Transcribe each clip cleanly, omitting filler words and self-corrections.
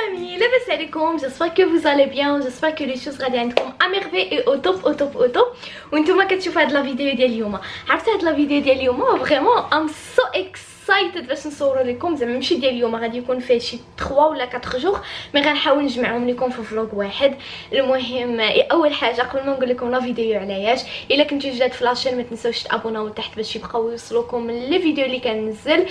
famille, لاباس عليكم؟ j'espère que vous allez bien, j'espère que les choses غادي عندكم à merveille et au top au top au top. وانتوما كتشوفوا هاد لا فيديو ديال اليوم. عرفتوا هاد لا فيديو ديال اليوم فريمون ام سو اكسايتد باش نصور لكم، زعما ماشي ديال اليوم، غادي يكون فيه شي 3 ولا 4 جوغ، مي غنحاول نجمعهم لكم في فلوق واحد. المهم اول حاجه قبل ما نقول لكم لا فيديو علاش، الا كنتو جداد في لاشين ما تنساوش تابوناو تحت باش يبقاو يوصلوكم لي فيديو اللي كننزل.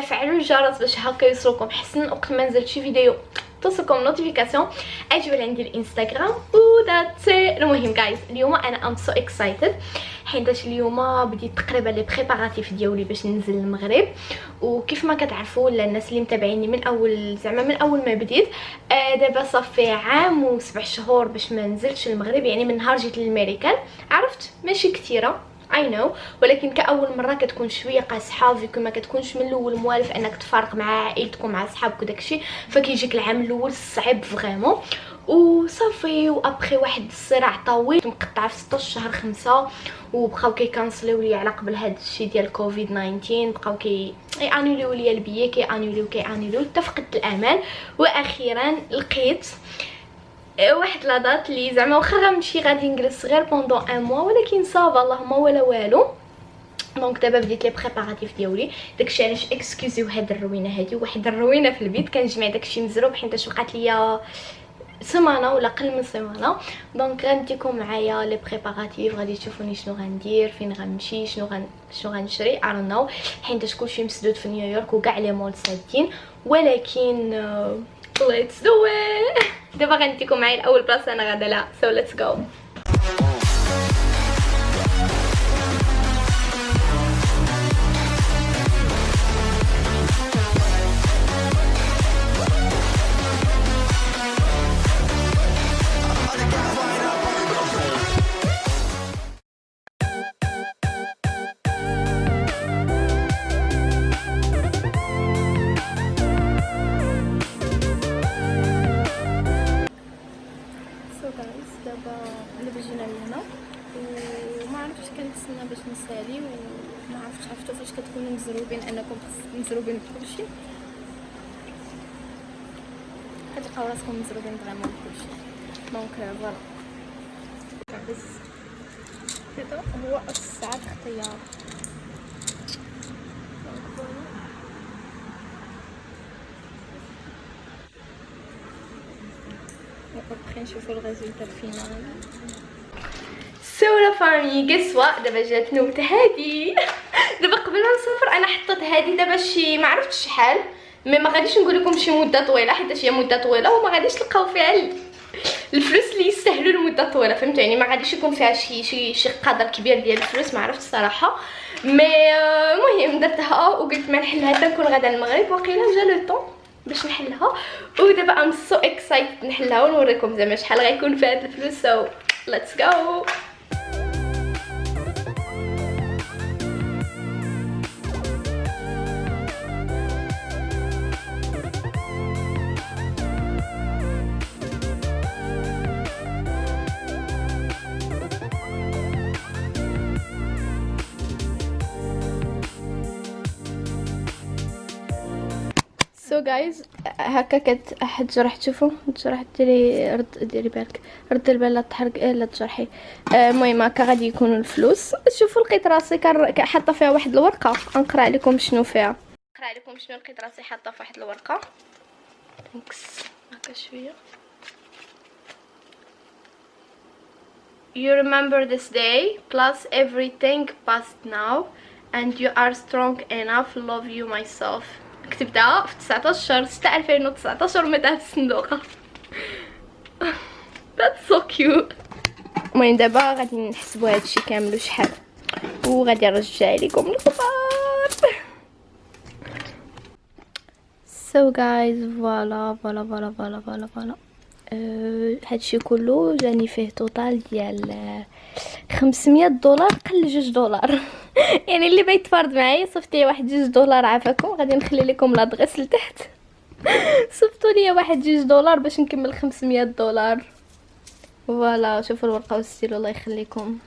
فعلوا الجرس باش هكا يوصلوكم حسن وقت ما نزلت شي فيديو توصلكم نوتيفيكاسيون. اجيو لعندي الانستغرام و ذاتس. المهم جايز اليوم انا ام سو اكسايتد حيت اليوم بديت تقريبا لي بريباراتيف ديالي باش ننزل المغرب. وكيف ما كتعرفوا ولا الناس اللي متابعيني من اول زعما من اول ما بديت، دابا صافي عام و7 شهور باش ما نزلتش المغرب، يعني من نهار جيت للميريكان. عرفت ماشي كثيره I know، ولكن كأول مرة كتكون شويه قاصحه فيكم ما كتكونش من الاول موالف انك تفارق مع عائلتكم مع صحابك وداكشي، فكيجيك العام الاول صعيب فريمون. وصافي وابخي واحد الصراع طويل مقطعه في 16 شهر 5 وبقاو كيكانسليو لي على قبل هذا الشيء ديال كوفيد 19، بقاو انوليو لي البيي كيانوليو حتى فقدت الامل. واخيرا لقيت واحد لا دات اللي زعما واخا غنمشي غادي نجلس غير بوندون ان موا، ولكن صافا اللهم ولا والو. دونك دابا بديت لي بريباراتيف ديالي، داكشي علاش اكسكوزيو هاد الروينه هادي، واحد الروينه في البيت كنجمع داكشي مزروب حيت وقعت ليا سيمانه ولا قل من سيمانه. دونك غنديكم معايا لي بريباراتيف، غادي تشوفوني شنو غندير، فين غنمشي، شنو غنشري I don't know، حيت كلشي مسدود في نيويورك وكاع لي مول سادين. ولكن let's do it. دابا غنديكم معايا الاول بلاصه انا غادا لها، so let's go. دابا جينا لهنا وما عرفتش كنتسنى باش نسالي، وما عرفتوا فاش كتكونوا مزروبين انكم مزروبين بكلشي، كتلقاو راسكم مزروبين فريمون بكلشي. دونك فوالا هذا هو الساعه اختيار. وابخي نشوفوا الريزولتا الفينال. سو فامي قسوه دابا جات نوبه هادي. دابا قبل ما نسافر انا حطيت هادي دابا شي ما عرفتش شحال، ما غاديش نقول لكم شي مده طويله حيت هي مده طويله وما غاديش تلقاو فيها الفلوس اللي يستاهلوا المده طويله، فهمت يعني ما غاديش يكون فيها شي قدر كبير ديال الفلوس، ما عرفتش الصراحه. مي المهم درتها وقلت ما نحلها حتى نكون غادا المغرب، وقيلا جا لو طون باش نحلها. ودابا ام سو اكسايتد نحلها ونوريكم زعما شحال غيكون في هاد الفلوس. سو ليتس جو. سو جايز هكا كتجرح، تشوفوا تجرح، ديري بالك، رد البال لا تحرق لا تجرحي. المهم هكا غادي يكونوا الفلوس. شوفوا لقيت راسي حاطه فيها واحد الورقه، نقرا لكم شنو فيها، لقيت راسي حاطه في واحد الورقه. ثانكس هكا شويه. You remember this day plus everything past now and you are strong enough love you myself. كتبتها في 19 شهر 6 2019 متى في الصندوقه. that's so cute. المهم دابا غادي نحسبوا هادشي كامل وشحال وغادي نرجع لكم الخبر. so guys فوالا هادشي كله جاني فيه توتال ديال $500 قل $2. يعني اللي بغى يتفرض معايا صيفطي واحد $2 عافاكم. غادي نخلي لكم لادغيس لتحت، صيفطوا لي واحد $2 باش نكمل $500. فوالا شوفوا الورقه والستيلو الله يخليكم.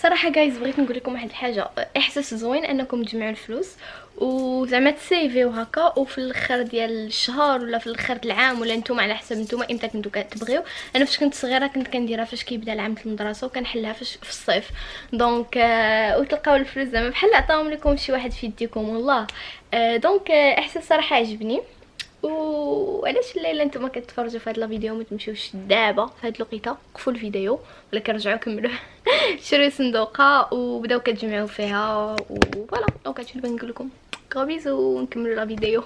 صراحه جايز بغيت نقول لكم واحد الحاجه، احساس زوين انكم تجمعوا الفلوس وزعما تسيفيو هكا، وفي الاخر ديال الشهر ولا في الاخر العام ولا نتوما على حسب نتوما امتى كنتو كتبغيو. انا فاش كنت صغيره كنت كنديرها فاش كيبدا العام في المدرسه، وكنحلها فاش في الصيف. دونك وتلقاو الفلوس زعما بحال عطاهم لكم شي واحد في يديكم والله. دونك احساس صراحه عجبني. وعلاش الليله نتوما كتفرجوا في هاد لا فيديو ما تمشيوش دابا في هاد الوقيته، وقفوا الفيديو ولا كرجعوا كملوا شريو صندوقه وبداو كتجمعوا فيها وفوالا. دونك هادشي اللي بغيت نقول لكم. غو بيزو ونكملوا لا فيديو.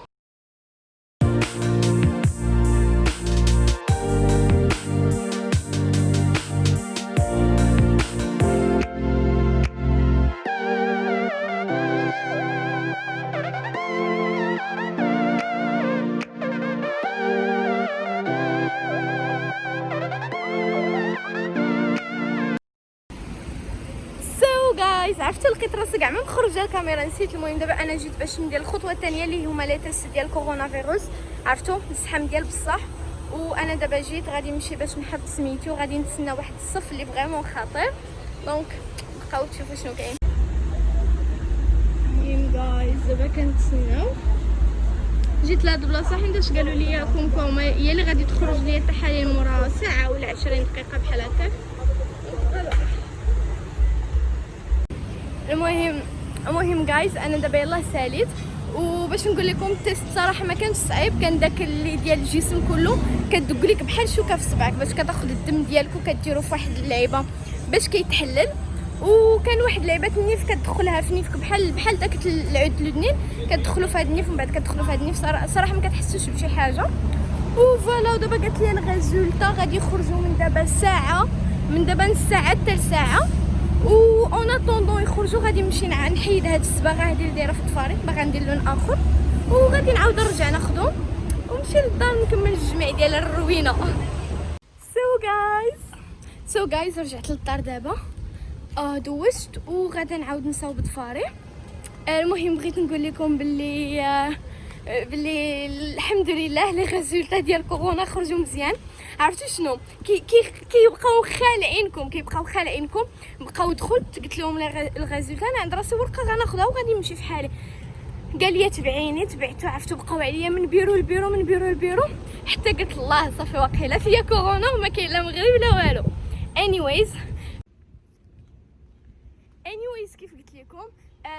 جايز عرفتوا لقيت راسي كاع ما مخرجه الكاميرا نسيت. المهم دابا انا جيت باش ندير الخطوه الثانيه اللي هما لي تيست ديال كورونا فيروس، عرفتوا الزحام ديال بصح. وانا دابا جيت غادي نمشي باش نحط سميتو، غادي نتسنى واحد الصف اللي فريمون خطير. دونك بقاو تشوفوا شنو كاين. المهم جايز دابا كنتسناو. جيت لهاد البلاصه حيتاش قالوا لي كومكم هي اللي غادي تخرج لي التحاليل مورا ساعه ولا 20 دقيقه بحال هكا. المهم جايز انا دابا يلاه ساليت. وباش نقول لكم التيست صراحه ما كانش صعيب، كان داك اللي ديال الجسم كله كتدق لك بحال شوكه في صبعك باش كتاخذ الدم ديالك وكديروا في واحد اللعيبه باش كيتحلل. وكان واحد اللعيبه النيف كتدخلها في نيفك بحال داك العود اللدنين، كتدخلوا في هذا النيف ومن بعد كتدخلوا في هذا النيف. صراحه ما كتحسوش بشي حاجه. وفوالا ودابا قالت لي الريزولطا غادي يخرجوا من دابا ساعه، من دابا نص ساعه حتى ساعه. و اون اتوندون يخرجوا غادي نمشي نحيد هاد الصباغه هادي اللي دايره في الطفاري، باغا ندير لون اخر وغادي نعاود نرجع ناخذهم ونمشي للدار نكمل الجمع ديال الروينه. سو جايز رجعت للدار دابا، دوشت وغادي نعاود نصاوب ضفاري. المهم بغيت نقول لكم باللي الحمد لله لي ريزولطا ديال كورونا خرجوا مزيان. عرفتوا شنو كيبقاو خالعينكم بقاو دخلت قلت لهم الريزولطا انا عند راسي ورقه غناخذها وغادي نمشي في حالي. قال لي تبعيني، تبعتو. عرفتوا بقاو عليا من بيرو لبيرو حتى قلت الله صافي واقيلا فيا كورونا وما كاين لا مغرب لا والو. anyways كيف قلت لكم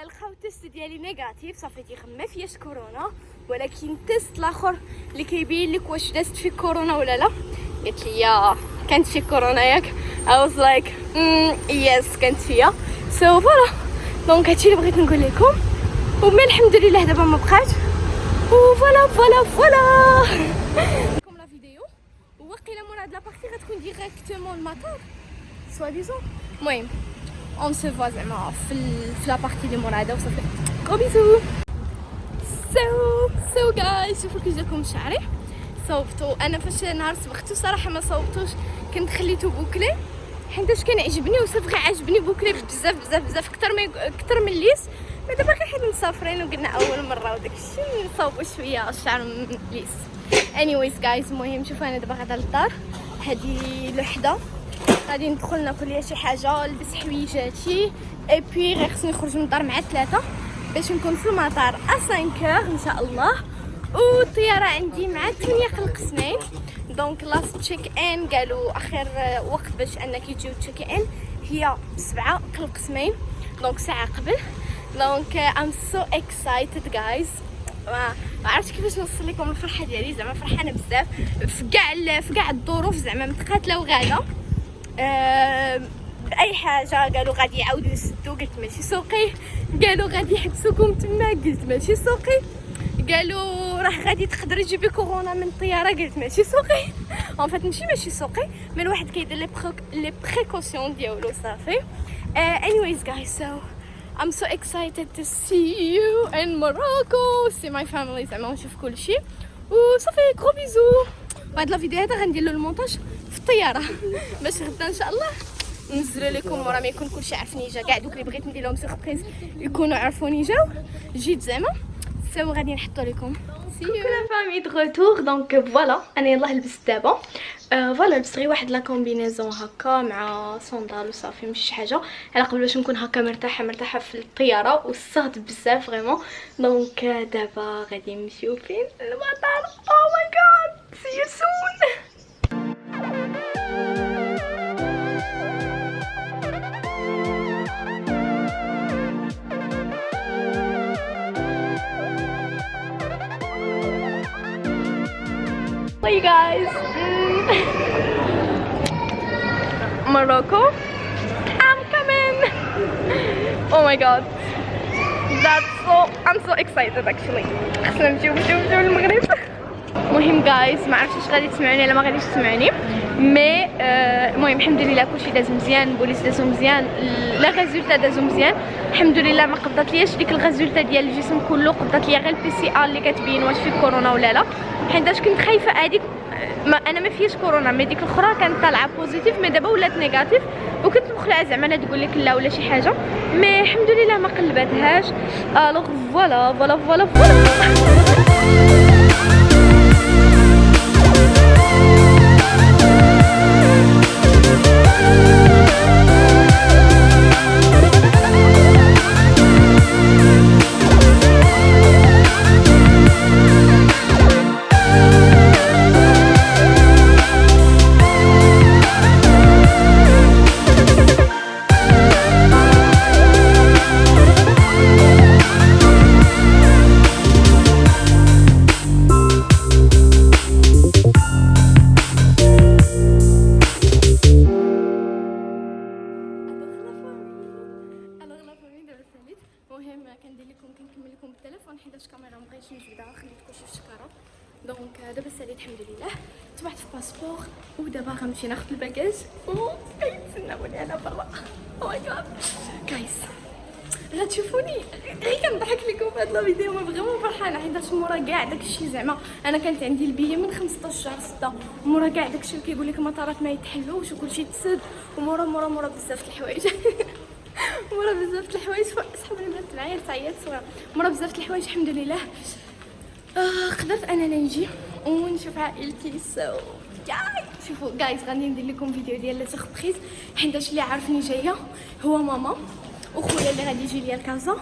لقاو التيست ديالي نيجاتيف، صافي ما فياش كورونا. ولكن التيست الاخر اللي كيبين لك واش دازت فيك كورونا ولا لا، قالت لي يا كانت فيك كورونا ياك. I was like yes كانت فيا. سو فوالا دونك هادشي اللي بغيت نقول لكم. ومن الحمد لله دابا ما بقات. وفوالا لكم لا فيديو. وواقيلا مور هاد لابارتي غتكون ديريكتومون المطار سوا ديزون. المهم اون سو فوا زعما في لابارتي اللي مور هذا وصافي. غو بيزو. سو جايز شوفوا كي جاكم شعري. صوبتو انا فاش نهار صبغتو صراحه ما صوبتوش، كنت خليته بوكلي حيتاش كان عجبني وصافي عجبني بوكلي بزاف اكثر من ليس. بعدا باقي حيت مسافرين وقلنا اول مره وداكشي نصاوبوا شويه الشعر ليس. anyways جايز المهم شوفوا انا دابا غادا للدار، هذه الوحده غادي ندخل ناكل ليا شي حاجه، نلبس حويجاتي اي بي غير خصني نخرج من الدار مع 3 باش نكون في المطار 5 ان شاء الله. والطياره عندي مع 8 قل قسمين. دونك لاست تشيك ان قالوا اخر وقت باش انك يجيو تشيك ان هي 7 قل قسمين، دونك ساعه قبل. دونك ام سو اكسايتد جايز. ما عرفتش كيفاش نوصل لكم الفرحه ديالي، زعما فرحانه بزاف في كاع الظروف، زعما متقاتله وغاده باي حاجه. قالوا غادي يعاودوا يسدوا، قلت ماشي سوقي. قالوا غادي يحبسوكم تما، قلت ماشي سوقي. قالوا راه غادي تقدر تجيبي كورونا من الطياره، قلت ماشي سوقي. اون فات ماشي سوقي، من الواحد كيدير لي بريكوسيون ديالو صافي. anyways guys, so I'm so excited to see you in Morocco, see my family زعما ونشوف كلشي وصافي. كرو بيزو. وهاد لا فيديو هذا غندير له المونتاج في الطياره باش غدا ان شاء الله ننزلوا لكم ورا ما يكون كلشي عرفني جا. كاع دوك اللي بغيت ندير لهم سيربريز يكونوا عرفوني جاو جيت زعما. سو غادي نحطوا لكم Coucou la famille de retour. Donc voilà انا يلاه لبست دابا فوالا لبست غير واحد لا كومبينيزون هكا مع صندال وصافي ماشي شي حاجه على قبل باش نكون هكا مرتاحه في الطياره والصهد بزاف فريمون. دونك دابا غادي نمشيو فين المطار. او ماي جاد سي يو سون. Hey guys, Morocco, I'm coming. Oh my god, I'm so excited actually. خصنا نمشيو للمغرب. المهم guys ما عرفتش غادي تسمعوني ولا ما غاديش تسمعوني مي المهم الحمد لله كلشي داز مزيان، البوليس دازو مزيان، لا ريزولتا دازو مزيان الحمد لله. ما قبضت لياش ديك الريزولتا ديال الجسم كله، قبضت ليا غير البي سي ار اللي كتبين واش فيه كورونا ولا لا، حيتاش كنت خايفه هذيك انا ما فيهش كورونا مي ديك الاخرى كانت طالعه بوزيتيف مي دابا ولات نيجاتيف، وكنت مخلعه زعما لا تقول لك لا ولا شي حاجه مي الحمد لله ما قلباتهاش. الوغ فوالا المهم كندير لكم كنكمل لكم بالتليفون حيت الكاميرا مبغيتش نجبدها خليت كلشي في الشكاره. دونك دابا ساليت الحمد لله، طبعت في باسبور ودابا غنمشي ناخذ الباكاج كيتسناوني انا برا. او ماي جاد جايز غتشوفوني غير كنضحك لكم في هاد لا فيديو ما فريمون فرحانه حيت مورا كاع داكشي زعما انا كانت عندي البيه من 15 شهر 6 مورا كاع داكشي اللي كيقول لك المطارات ما يتحلوش وكلشي تسد ومورا بزاف د الحوايج مورا بزاف د الحوايج صحابي اللي بنات معايا تعيط مورا بزاف د الحوايج الحمد لله قدرت انني نجي ونشوف عائلتي. سو شوفوا جايز غادي ندير لكم فيديو ديال لا سيربريز حيت اللي عارفني جايه هو ماما وخويا اللي غادي يجي ليا لكازا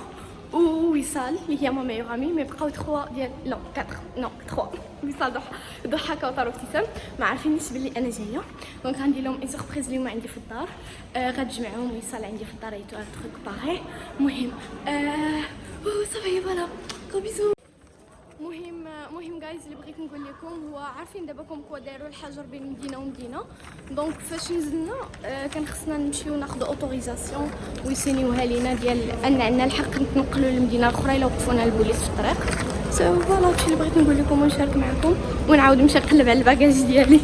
ووصال اللي هي ماما يغامي مي بقاو 3 ديال 3 وصال ضحى كوثر وابتسام ما عارفينيش بلي انا جايه. دونك غندير لهم اي سيربريز اليوم عندي في الدار غتجمعهم وصال عندي في الدار ايتو ان تروك باغي. المهم صافي فوالا كو بيزو. مهم جايز اللي بغيت نقول لكم هو عارفين دابا كوا داروا الحجر بين مدينه ومدينه. دونك فاش نزلنا كان خصنا نمشيو ناخذ اوتوريزاسيون ويسينيوها لينا ديال ان عندنا الحق نتنقلوا للمدينه الاخرى الا وقفونا البوليس في الطريق. سو فوالا هادشي اللي بغيت نقول لكم ونشارك معكم ونعاود نمشي نقلب على الباكاج ديالي.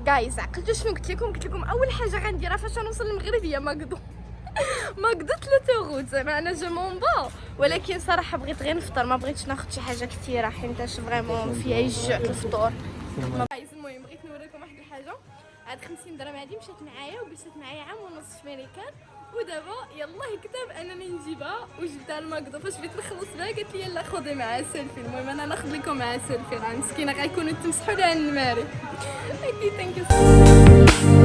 جايز عقلتوا شنو قلت لكم اول حاجه غنديرها فاش نوصل للمغرب هي ماكدو 3 غوت زعما انا جو مون با، ولكن صراحه بغيت غير نفطر ما بغيتش ناخذ شي حاجه كثيره حيتاش فريمون فيها يجوع الفطور. المهم بغيت نوريكم واحد الحاجه، هاد 50 درهم هادي مشات معايا وبسات معايا عام ونص في ميريكان ودابا يلاه كتب انني نجيبها وجبتها لماكدو. فاش بغيت نخلص بها قالت لي يلا خذي معها سيلفي. المهم انا ناخذ لكم معها سيلفي مسكينه غيكونوا تمسحوا لها النماري. ثانك يو